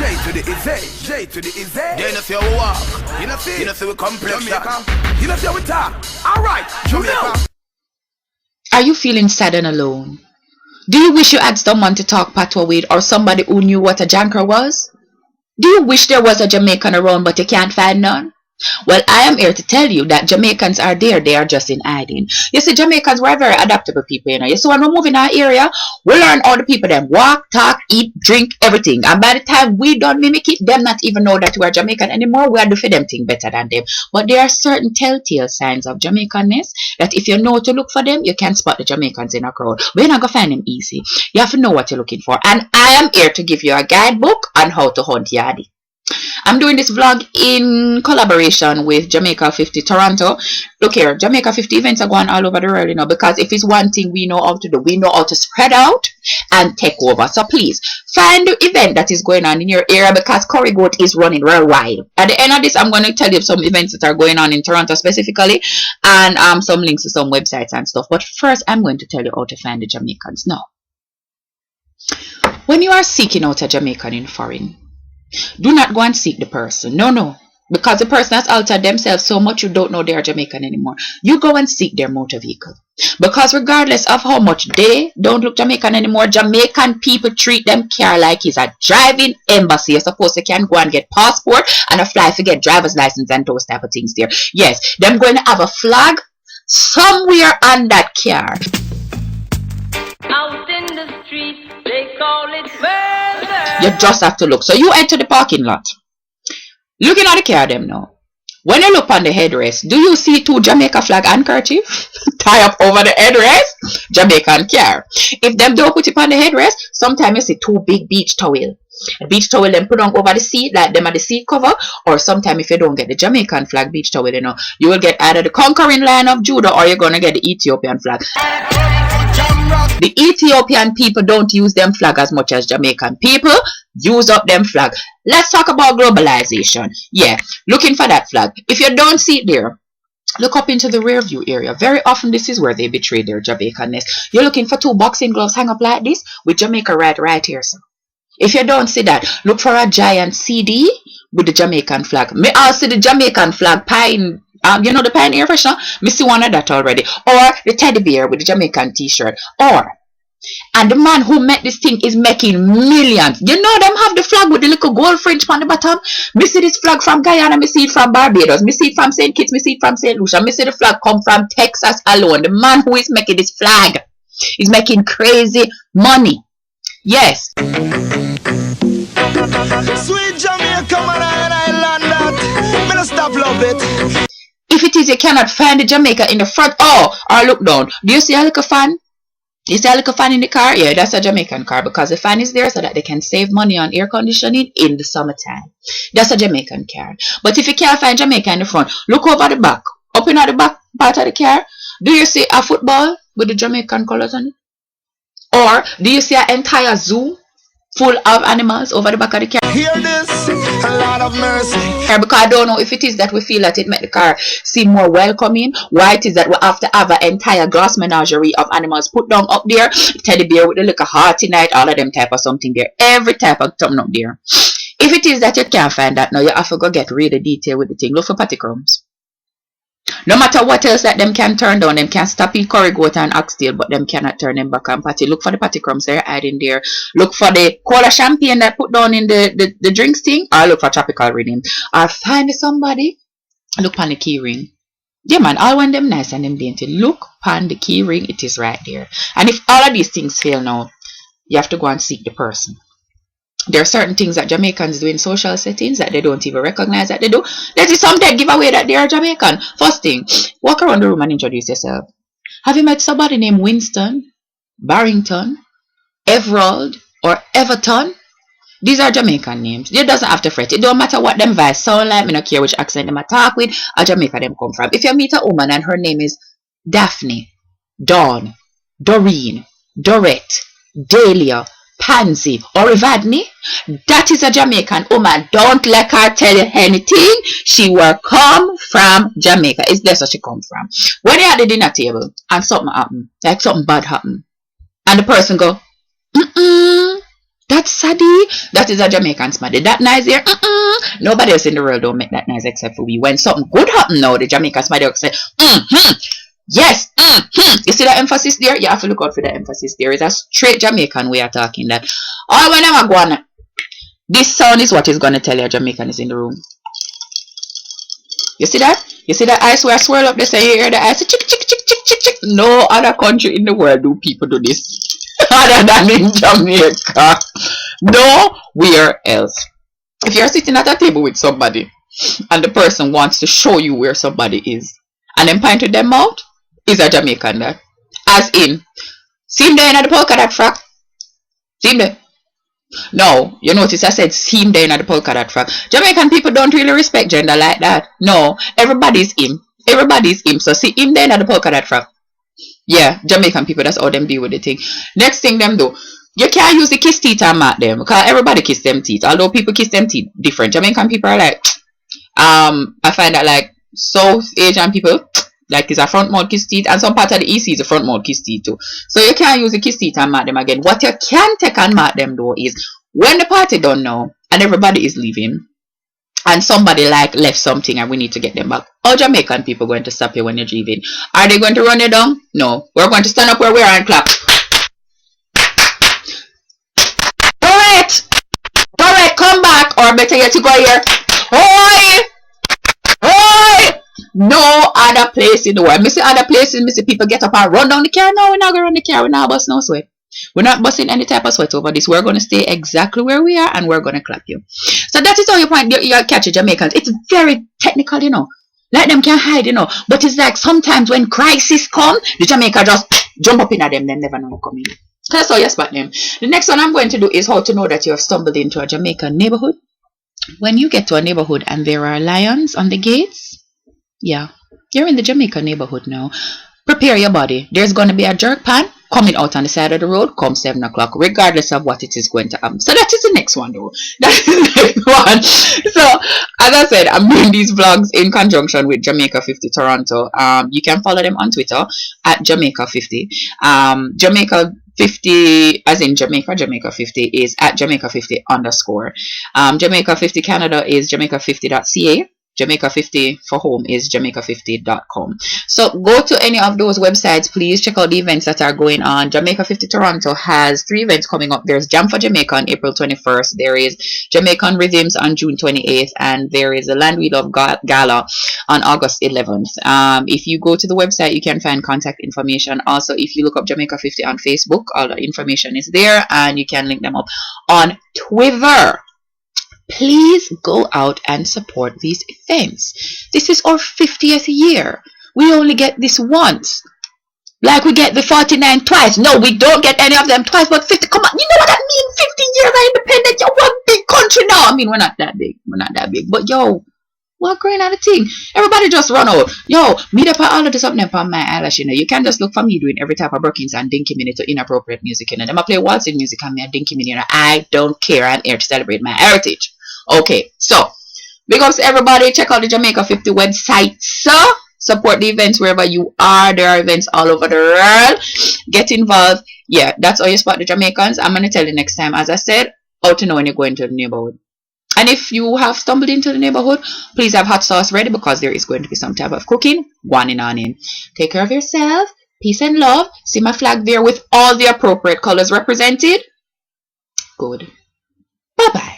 J to the is J to the is Then you see how we walk. You know see we complex Jamaica. You know see how we talk. Alright, Jamaica. Are you feeling sad and alone? Do you wish you had someone to talk patois with, or somebody who knew what a janker was? Do you wish there was a Jamaican around but you can't find none? Well, I am here to tell you that Jamaicans are there, they are just in hiding. You see, Jamaicans were very adaptable people, you know. You see, when we move in our area, we learn all the people them walk, talk, eat, drink, everything. And by the time we don't mimic it, them not even know that we are Jamaican anymore. We are doing them thing better than them. But there are certain telltale signs of Jamaicanness that if you know to look for them, you can spot the Jamaicans in a crowd. But you're not going to find them easy. You have to know what you're looking for. And I am here to give you a guidebook on how to hunt yardie. I'm doing this vlog in collaboration with Jamaica 50 Toronto. Look here, Jamaica 50 events are going all over the world, you know, because if it's one thing we know how to do, we know how to spread out and take over. So please find the event that is going on in your area, because Curry Goat is running worldwide. At the end of this, I'm going to tell you some events that are going on in Toronto specifically, and some links to some websites and stuff. But first, I'm going to tell you how to find the Jamaicans. Now, when you are seeking out a Jamaican in foreign, do not go and seek the person. No. Because the person has altered themselves so much you don't know they are Jamaican anymore. You go and seek their motor vehicle. Because regardless of how much they don't look Jamaican anymore, Jamaican people treat them car like it's a driving embassy. You're supposed to can go and get passport and a fly to get driver's license and those type of things there. Yes, them going to have a flag somewhere on that car. Out in the street, they call it murder. You just have to look. So you enter the parking lot. Looking at the car them now. When you look on the headrest, do you see two Jamaica flag handkerchief tie up over the headrest? Jamaican car. If them don't put it on the headrest, sometimes you see two big beach towel. A beach towel them put on over the seat, like them at the seat cover, or sometimes if you don't get the Jamaican flag beach towel, you know, you will get either the conquering Lion of Judah or you're gonna get the Ethiopian flag. The Ethiopian people don't use them flag as much as Jamaican people use up them flag. Let's talk about globalization. Yeah, looking for that flag. If you don't see it there, look up into the rear view area. Very often this is where they betray their Jamaicanness. You're looking for two boxing gloves hang up like this with Jamaica right here, sir. If you don't see that, look for a giant CD with the Jamaican flag. Me also see the Jamaican flag pine. You know the Pioneer version? Me see one of that already. Or the teddy bear with the Jamaican t-shirt. And the man who made this thing is making millions. You know them have the flag with the little gold fringe on the bottom? Me see this flag from Guyana, me see it from Barbados, me see it from St. Kitts, me see it from St. Lucia, me see the flag come from Texas alone. The man who is making this flag is making crazy money. Yes. Sweet Jamaica, man, I land that. Me no stop love it. If it is you cannot find the Jamaica in the front, or look down. Do you see a little fan? Do you see a little fan in the car? Yeah, that's a Jamaican car, because the fan is there so that they can save money on air conditioning in the summertime. That's a Jamaican car. But if you can't find Jamaica in the front, look over the back. Up in the back part of the car, do you see a football with the Jamaican colors on it? Or do you see an entire zoo full of animals over the back of the car? Hear this? A lot of mercy. Because I don't know if it is that we feel that it make the car seem more welcoming, why it is that we have to have an entire glass menagerie of animals put down up there. Teddy bear with the little hearty night, all of them type of something there. Every type of something up there. If it is that you can't find that now, you have to go get really detailed with the thing. Look for patty crumbs. No matter what else that them can turn down, them can stop in Curry Goat and Oxtail, but them cannot turn them back on patty. Look for the patty crumbs they're hiding there. Look for the cola champagne that put down in the drinks thing, or look for tropical rhythm. Or find somebody, look on the key ring. Yeah man, all when them nice and them dainty. Look on the key ring, it is right there. And if all of these things fail now, you have to go and seek the person. There are certain things that Jamaicans do in social settings that they don't even recognize that they do. That is some dead giveaway that they are Jamaican. First thing, walk around the room and introduce yourself. Have you met somebody named Winston, Barrington, Everald, or Everton? These are Jamaican names. You doesn't have to fret. It don't matter what them vibes sound like. Me not care which accent them talk with or Jamaica them come from. If you meet a woman and her name is Daphne, Dawn, Doreen, Dorette, Dahlia, Pansy, or Evadne, that is a Jamaican woman. Don't let her tell you anything. She will come from Jamaica. It's there so she come from. When you're at the dinner table and something happen, like something bad happen, and the person go, that that saddy? That is a Jamaican smaddy. That nice there? Nobody else in the world don't make that nice except for we. When something good happen now, the Jamaican smaddy will say, yes, You see that emphasis there? You have to look out for the emphasis there. It's a straight Jamaican way of talking that. Oh, when I'm going, this sound is what is going to tell you a Jamaican is in the room. You see that? You see that ice where I swirl up this and you hear the ice chick, chick, chick, chick, chick, chick. No other country in the world do people do this other than in Jamaica. Nowhere else. If you're sitting at a table with somebody and the person wants to show you where somebody is and then point to them out, is a Jamaican there. As in, see him there in the polka dot frock? See him there? No, you notice I said see him there in the polka dot frock. Jamaican people don't really respect gender like that. No, everybody's him. Everybody's him. So see him there in the polka dot frock. Yeah, Jamaican people, that's how them deal with the thing. Next thing them do, you can't use the kiss teeth and mark them. Because everybody kiss them teeth. Although people kiss them teeth different. Jamaican people are like, I find that like South Asian people, like it's a front mouth kiss teeth, and some part of the EC is a front mouth kiss teeth too. So you can't use the kiss teeth and mark them again. What you can take and mark them though is when the party done now and everybody is leaving and somebody like left something and we need to get them back. How Jamaican people going to stop you when you're leaving? Are they going to run you down? No. We're going to stand up where we are and clap. Alright, come back, or better yet to go here. Oi! No other place in the world. Missy other places, missy people get up and run down the car. No, we're not gonna run the car. We're not busting no sweat. We're not busting any type of sweat over this. We're gonna stay exactly where we are and we're gonna clap you. So that is how you point you catch a Jamaicans. It's very technical, you know. Like them can't hide, you know. But it's like sometimes when crisis come, the Jamaica just jump up in at them, they never know you coming. That's how you spot them. The next one I'm going to do is how to know that you have stumbled into a Jamaican neighborhood. When you get to a neighborhood and there are lions on the gates, yeah, you're in the Jamaican neighborhood now. Prepare your body. There's going to be a jerk pan coming out on the side of the road come 7 o'clock, regardless of what it is going to happen. So that is the next one though. That is the next one. So as I said, I'm doing these vlogs in conjunction with Jamaica 50 Toronto. You can follow them on Twitter at Jamaica 50. Jamaica 50 as in Jamaica 50 is at Jamaica 50 _. Jamaica 50 Canada is Jamaica50.ca. Jamaica 50 for home is Jamaica50.com. So go to any of those websites, please check out the events that are going on. Jamaica 50 Toronto has 3 events coming up. There's Jam for Jamaica on April 21st. There is Jamaican Rhythms on June 28th, and there is a Land We Love Gala on August 11th. If you go to the website, you can find contact information. Also, if you look up Jamaica 50 on Facebook, all the information is there, and you can link them up on Twitter. Please go out and support these events. This is our 50th year. We only get this once. Like we get the 49 twice. No, we don't get any of them twice, but 50. Come on, you know what that means? 50 years of independence. You're one big country now. I mean, we're not that big. We're not that big. But yo, we're growing out of thing. Everybody just run out. Yo, meet up at all of this up there on my eyelash, you know. You can't just look for me doing every type of Brookings and dinky minute to inappropriate music, you know. Them I play waltzing music and me a dinky minute, you know. I don't care. I'm here to celebrate my heritage. Okay, so big ups to everybody. Check out the Jamaica 50 website. So support the events wherever you are. There are events all over the world. Get involved. Yeah, that's how you spot the Jamaicans. I'm going to tell you next time, as I said, how to know when you're going to the neighborhood. And if you have stumbled into the neighborhood, please have hot sauce ready because there is going to be some type of cooking going on in. Take care of yourself. Peace and love. See my flag there with all the appropriate colors represented. Good. Bye-bye.